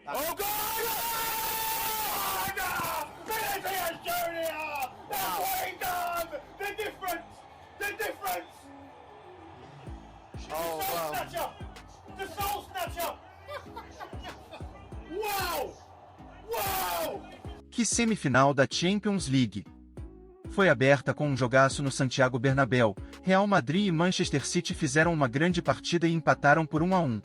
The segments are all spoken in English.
Oh, God! Vinícius Júnior! That's what he done! The difference! The difference! Oh, the soul wow. snatcher! The soul snatcher! Uau! Uau! Que semifinal da Champions League! Foi aberta com um jogaço no Santiago Bernabéu. Real Madrid e Manchester City fizeram uma grande partida e empataram por 1-1.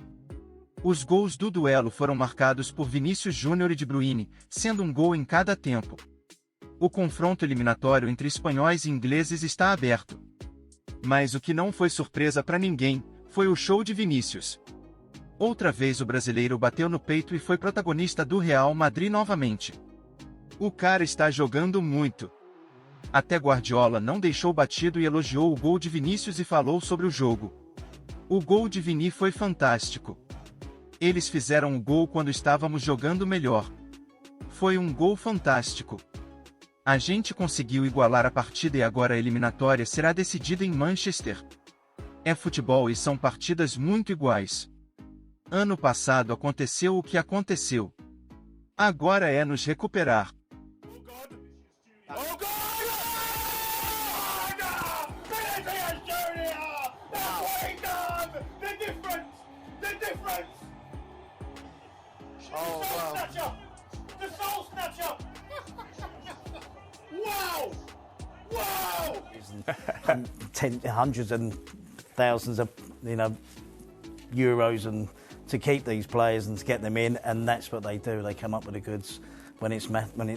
Os gols do duelo foram marcados por Vinícius Júnior e de Bruyne, sendo um gol em cada tempo. O confronto eliminatório entre espanhóis e ingleses está aberto. Mas o que não foi surpresa para ninguém, foi o show de Vinícius. Outra vez o brasileiro bateu no peito e foi protagonista do Real Madrid novamente. O cara está jogando muito. Até Guardiola não deixou batido e elogiou o gol de Vinícius e falou sobre o jogo. O gol de Vini foi fantástico. Eles fizeram o gol quando estávamos jogando melhor. Foi um gol fantástico. A gente conseguiu igualar a partida e agora a eliminatória será decidida em Manchester. É futebol e são partidas muito iguais. Ano passado aconteceu o que aconteceu. Agora é nos recuperar. Oh, God! Vinícius Júnior! That's what he done! The difference! The difference! Oh, the soul wow. snatcher! The soul snatcher! Wow! Wow! Hundreds and thousands of euros and to keep these players and to get them in, and that's what they do. They come up with the goods when it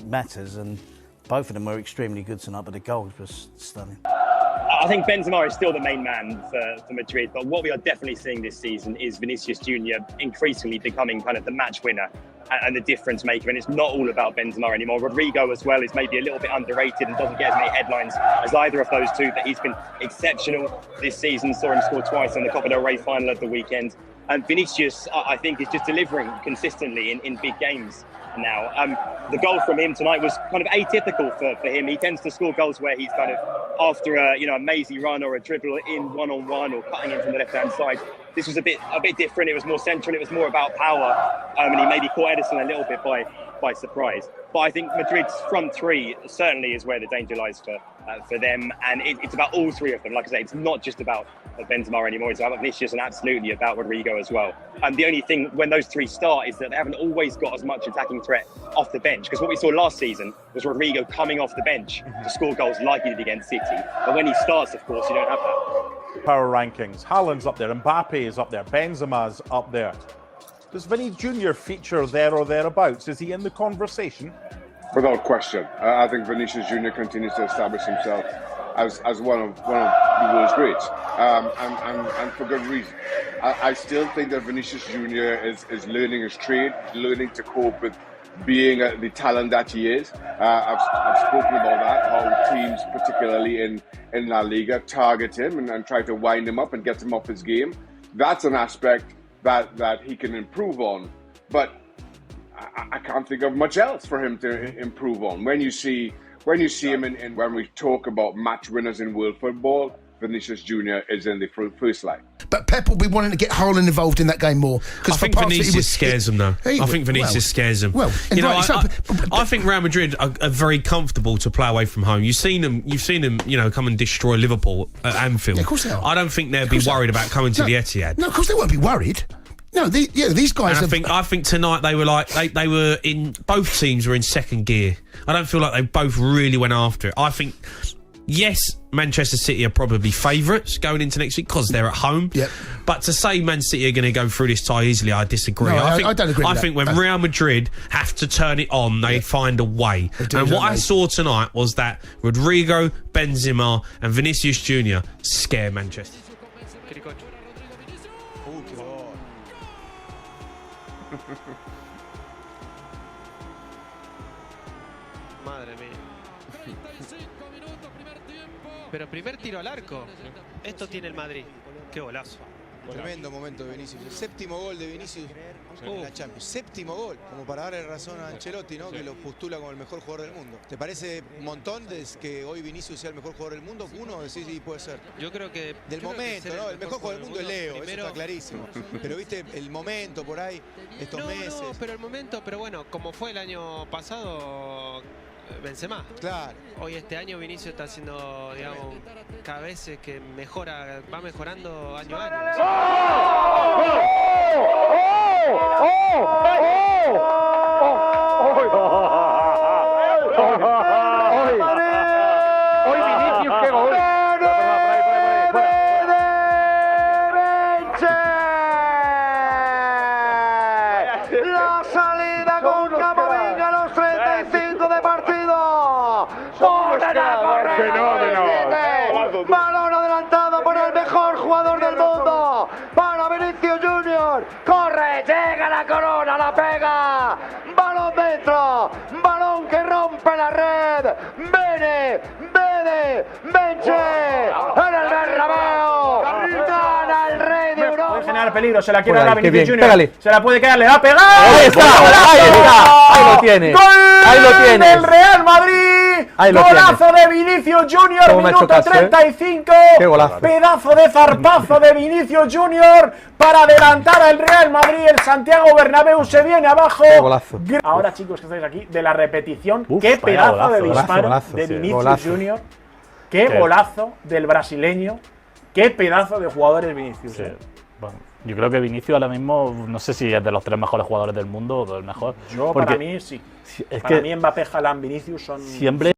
matters, and both of them were extremely good tonight, but the goals was stunning. I think Benzema is still the main man for Madrid, but what we are definitely seeing this season is Vinícius Júnior increasingly becoming kind of the match winner and the difference maker, and it's not all about Benzema anymore. Rodrygo as well is maybe a little bit underrated and doesn't get as many headlines as either of those two, but he's been exceptional this season. Saw him score twice in the Copa del Rey final at the weekend. And Vinícius, I think, is just delivering consistently in big games now. The goal from him tonight was kind of atypical for him. He tends to score goals where he's kind of after a mazy run or a dribble in one-on-one or cutting in from the left-hand side. This was a bit different. It was more central. It was more about power, and he maybe caught Edison a little bit by surprise. But I think Madrid's front three certainly is where the danger lies for them, and it's about all three of them. Like I say, it's not just about Benzema anymore. It's about Vinicius and absolutely about Rodrygo as well. And the only thing when those three start is that they haven't always got as much attacking threat off the bench, because what we saw last season was Rodrygo coming off the bench to score goals like he did against City. But when he starts, of course, you don't have that. Power rankings. Haaland's up there, Mbappe is up there, Benzema's up there. Does Vinny Júnior feature there or thereabouts? Is he in the conversation? Without question. I think Vinícius Júnior continues to establish himself as one of the world's greats, and for good reason. I still think that Vinícius Júnior is learning his trade, learning to cope with being the talent that he is. I've spoken about that, how teams, particularly in La Liga, target him and try to wind him up and get him off his game. That's an aspect that he can improve on, but I can't think of much else for him to improve on. When you see him and when we talk about match winners in world football, Vinícius Júnior is in the first line. But Pep will be wanting to get Haaland involved in that game more. I think Vinícius scares him, though. I think Vinícius scares him. Well, I think Real Madrid are very comfortable to play away from home. You've seen them, come and destroy Liverpool at Anfield. Yeah, of course they are. I don't think they'd be worried about coming to the Etihad. No, of course they won't be worried. No, these guys. And I think tonight they were they were in. Both teams were in second gear. I don't feel like they both really went after it. I think. Yes, Manchester City are probably favourites going into next week because they're at home. Yep. But to say Man City are going to go through this tie easily, I disagree. No, I don't agree with I that. think when Real Madrid have to turn it on, they find a way. And what I saw tonight was that Rodrygo, Benzema and Vinícius Júnior scare Manchester. Madre mía. Pero primer tiro al arco. Esto tiene el Madrid. Qué golazo. Tremendo momento de Vinicius. El séptimo gol de Vinicius en la Champions. Séptimo gol, como para darle razón a Ancelotti, ¿no? Que lo postula como el mejor jugador del mundo. ¿Te parece un montón de que hoy Vinicius sea el mejor jugador del mundo? Uno, decís, sí, puede ser. Yo creo que... Del momento, ¿no? El mejor jugador del mundo es Leo, primero, eso está clarísimo. Pero viste, el momento por ahí, estos meses. No, pero el momento, pero bueno, como fue el año pasado... Benzema. Claro. Hoy este año Vinicius está haciendo, digamos, cada vez que mejora, va mejorando año a año. Hoy Vinicius, qué gol. La salida con Camavinga a los 35 de partido. Fenómeno. Balón adelantado por el mejor jugador del mundo. Para Vinícius Júnior. Corre, llega la corona, la pega. Balón dentro. Balón que rompe la red. Vene, Benche. En el Bernabéu. Gana el rey de Europa. Puede generar peligro, se la quiere dar a Qué Vinícius bien, Júnior. pégale. Se la puede quedar, le va a pegar. Ahí está, ahí lo tienes. ¡Gol Ahí lo tienes. del Real Madrid! Ahí lo Golazo de Vinícius Júnior, Cómo me ha hecho minuto caso, 35. Qué golazo. Pedazo de zarpazo de Vinícius Júnior para adelantar al Real Madrid. El Santiago Bernabéu se viene abajo. Qué golazo. Ahora, chicos, que estáis aquí, de la repetición. Uf, qué vaya pedazo golazo, de golazo, disparo golazo, de sí, Vinícius golazo. Júnior. Qué golazo del brasileño. Qué pedazo de jugador es Vinícius. Sí. Bueno, yo creo que Vinicius ahora mismo, no sé si es de los 3 mejores jugadores del mundo o del mejor. Yo, para mí, sí. Es para que mí, Mbappé, Haaland, Vinícius son... siempre